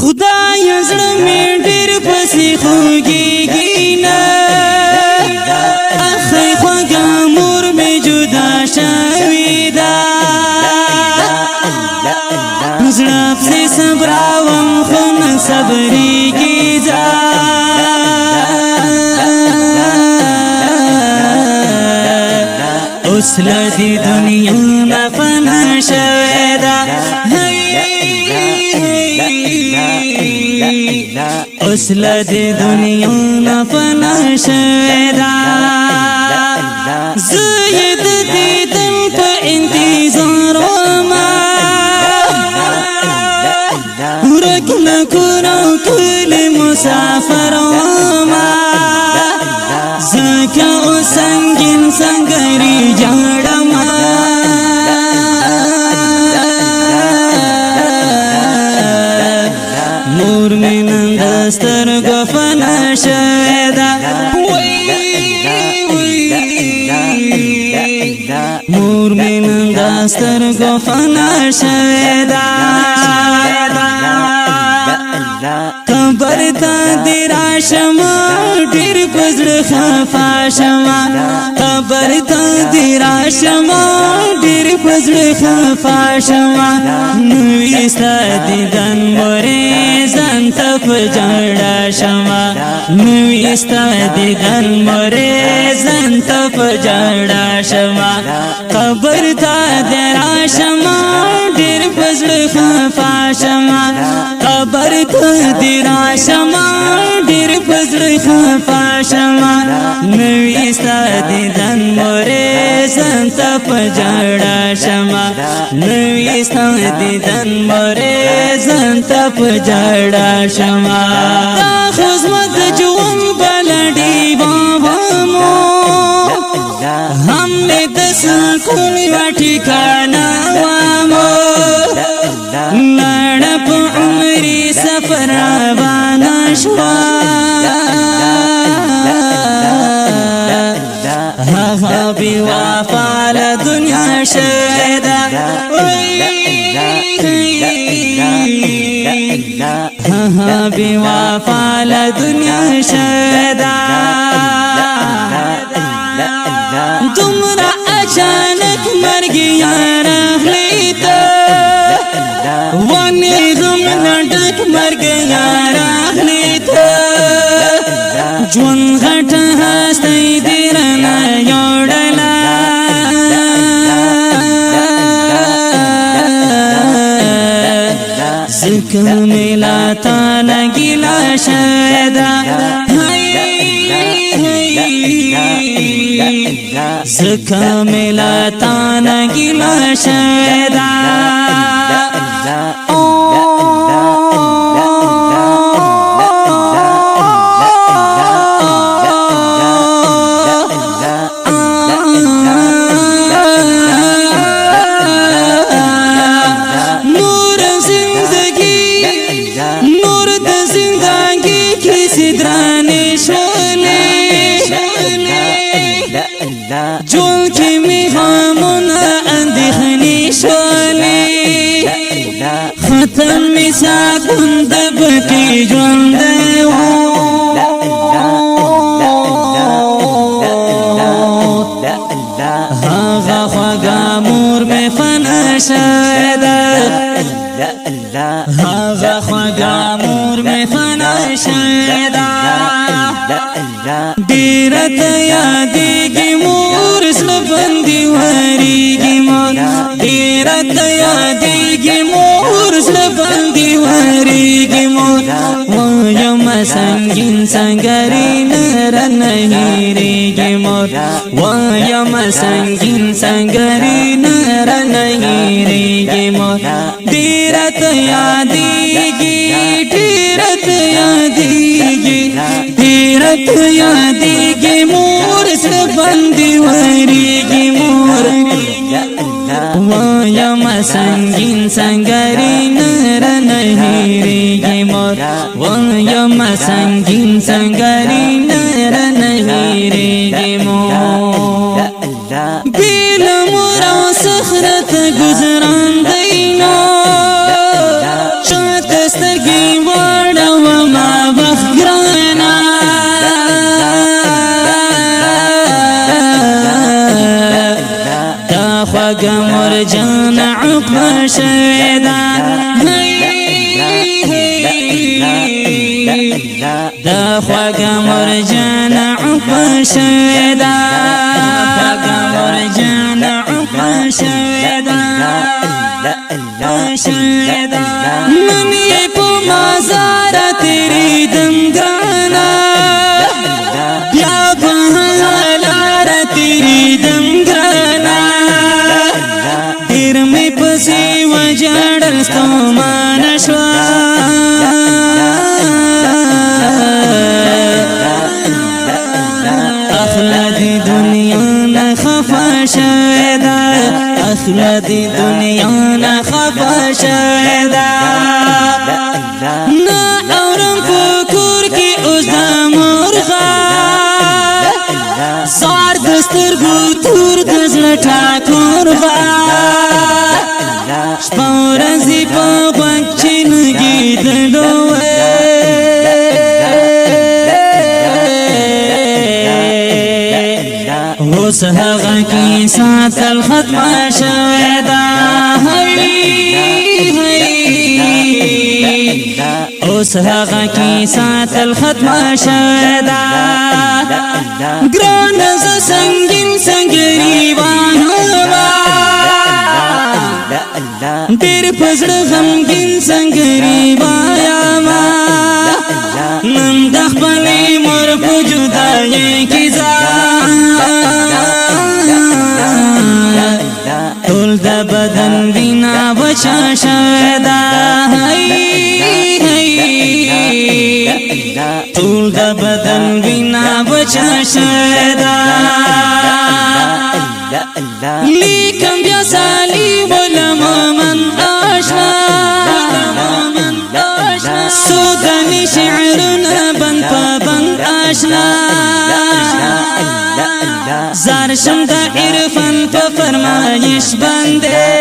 خدای زړه مې ډېر پسې خوږېږي نه اخی خوږه مور مې جدا شوې ده زړه پسې صبراوم خو نه صبرېږي اوس له دې دنیا نه فنا شوې ده اوس له دې دنیا نه فنا شوې ده زه یې د دیدن په انتظار ومه ورک نه کور او کلی مسافر ومه ځکه اوس سنګین سنګري جاړمه مور مې نن د سترګو فنا شوې ده مور مې نن د سترګو فنا شوې ده قبر ته دې راشم ډېر په زړه خفه شم قبر ته دې راشم ډېر په زړه خفه شم نوې ستا دیدن مورې ځان ته په ژړا شم نوې ستا دیدن مورې ځان ته په ژړا شم قبر ته دې راشم ډېر په زړه خفه شم قبر ته دې راشم ډېر په زړه خفه شم نوې ستا دیدن مورې ځان ته په ژړا شم نوې ستا دیدن مورې ځان ته په ژړا شم دا خو زما د ژوند بله ډېوه مو هم مې د سکون یوه ټیکانه ومو لاړه په عمري سفر روانه شوه هغه بې وفا له دنیا شوې ده هغه بې وفا له دنیا شوې ده دومره اچانک مرګ یار راغلی ته ونې غم نه ډک مرګ یار راغلی ته ژوند غټه هستۍ دې رانه یوړله ځکه مې له تا نه ګیله شوې ده ځکه مې له تا نه ګیله شوې ده جون کی می غمونه اندېښنې شولې ختم می سکون د بکې ژوند هغه خوږه مور مې فنا شوې ده هغه خوږه مور مې فنا شوې ده ډېره ته یادېږي مور زړه باندې وریږي مور ډېره ته یادېږي مور زړه باندې وریږي مور وایم سنګین سنګري نه رانه هېرېږي مور وایم سنګین سنګري نه رانه هېرېږي مور ډېره ته یادېږي ډېره ته یادېږي ډېره ته یادېږي مور زړه باندې وریږي مور وایم سنګین سنګري نه رانه هېرېږي مور وایم سنګین سنګري نه رانه هېرېږي مور بې له مور او صخره ته ګذران دی نو چاته سترګې شویدا دا خواگا مرجان عقبا شویدا خواگا مرجان عقبا شویدا منی پو مازار تیری دمگانا بیا بہالار تیری دمگانا دیر میں پسی وجاڑل ستومان شوا اخلادی دنیا نخفا شویدا اخلادی دنیا نخفا شویدا نا اورم فکر کی اوز دا مرغا سار دستر گو تور دزل ٹھاکور غا شپورزی پا بچن گید ڈوے اس هغه کی ساتل ختم شویدا اس هغه کی ساتل ختم شویدا ګران ز سنگین سنگری واه ډېر پزړه غمګین سنگری وایا ما نن د خپلې مور په جدایۍ کې ټول د بدن وینا وچا شویدا ټول د بدن وینا وچا شویدا لیکن بیا سالی ولما من آشنا سودانی شعرنا بند پا بند آشنا زارشم دا عرفان پا فرمایش بنده